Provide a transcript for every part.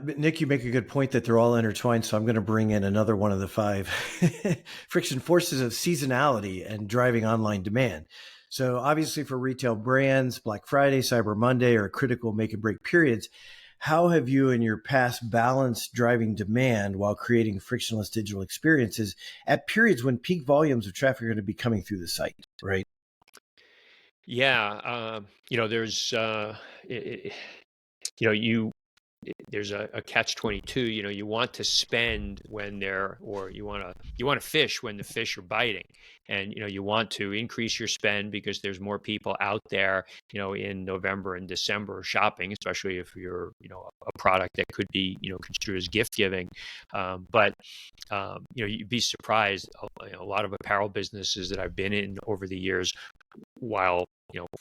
Nick, you make a good point that they're all intertwined. So I'm going to bring in another one of the five friction forces of seasonality and driving online demand. So obviously for retail brands, Black Friday, Cyber Monday are critical make and break periods. How have you in your past balanced driving demand while creating frictionless digital experiences at periods when peak volumes of traffic are going to be coming through the site, right? Yeah, there's, you know, you there's a catch 22. You want to spend when they're, or you want to fish when the fish are biting, and you want to increase your spend because there's more people out there in November and December shopping, especially if you're a product that could be construed as gift giving. But you'd be surprised, a lot of apparel businesses that I've been in over the years, while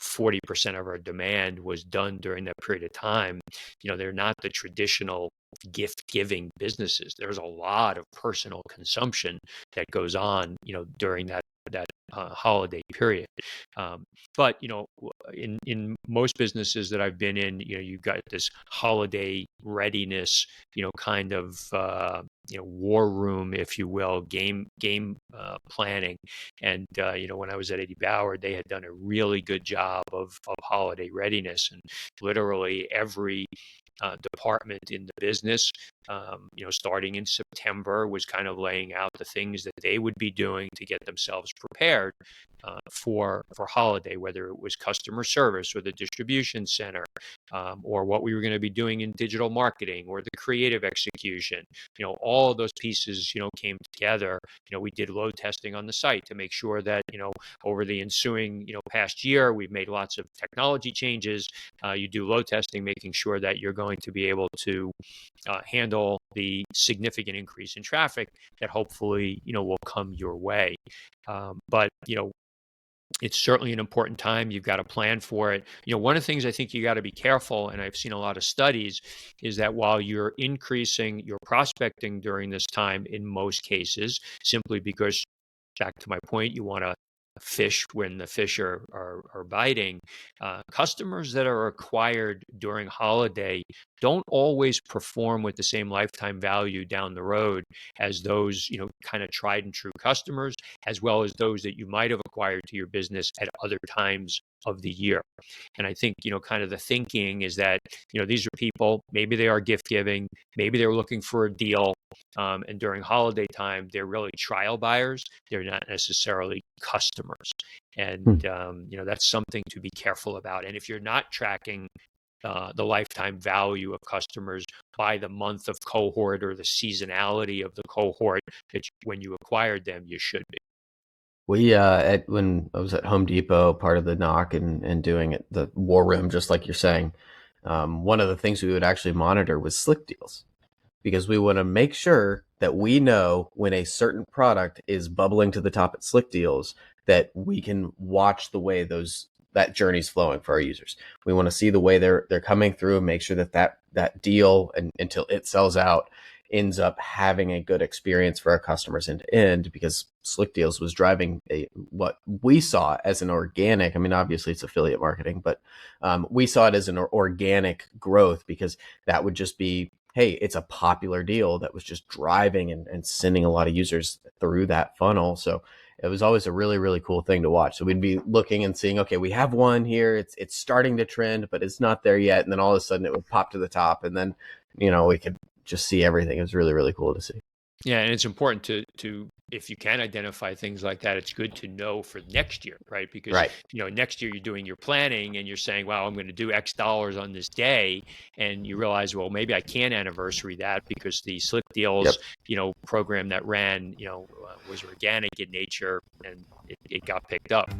40% of our demand was done during that period of time, they're not the traditional gift giving businesses. There's a lot of personal consumption that goes on during that holiday period. But in most businesses that I've been in, you've got this holiday readiness, kind of war room, if you will, game planning. And when I was at Bauer, they had done a really good job of holiday readiness, and literally every department in the business, starting in September, was kind of laying out the things that they would be doing to get themselves prepared for holiday, whether it was customer service or the distribution center, or what we were going to be doing in digital marketing or the creative execution. All of those pieces came together. We did load testing on the site to make sure that over the ensuing past year, we've made lots of technology changes. You do load testing, making sure that you're going to be able to handle the significant increase in traffic that hopefully will come your way. But it's certainly an important time. You've got to plan for it. One of the things I think you got to be careful, and I've seen a lot of studies, is that while you're increasing your prospecting during this time, in most cases, simply because, back to my point, you want to fish when the fish are biting, customers that are acquired during holiday don't always perform with the same lifetime value down the road as those kind of tried and true customers, as well as those that you might have acquired to your business at other times of the year. And I think kind of the thinking is that these are people, maybe they are gift giving, maybe they're looking for a deal, and during holiday time they're really trial buyers, they're not necessarily customers. And that's something to be careful about. And if you're not tracking the lifetime value of customers by the month of cohort or the seasonality of the cohort that when you acquired them, you should be. We when I was at Home Depot, part of the knock and doing it, the war room, just like you're saying, one of the things we would actually monitor was slick deals, because we want to make sure that we know when a certain product is bubbling to the top at slick deals, that we can watch the way that journey's flowing for our users. We want to see the way they're coming through and make sure that deal, and until it sells out, ends up having a good experience for our customers end to end, because Slick Deals was driving what we saw as an organic, I mean, obviously it's affiliate marketing, but we saw it as an organic growth, because that would just be, hey, it's a popular deal that was just driving and sending a lot of users through that funnel. So it was always a really, really cool thing to watch. So we'd be looking and seeing, okay, we have one here. It's starting to trend, but it's not there yet. And then all of a sudden it would pop to the top, and then, we could just see everything. It was really, really cool to see. Yeah, and it's important to if you can identify things like that, it's good to know for next year, right? Because next year you're doing your planning and you're saying, wow, I'm going to do X dollars on this day, and you realize, well, maybe I can't anniversary that because the Slick Deals, program that ran, was organic in nature, and it got picked up.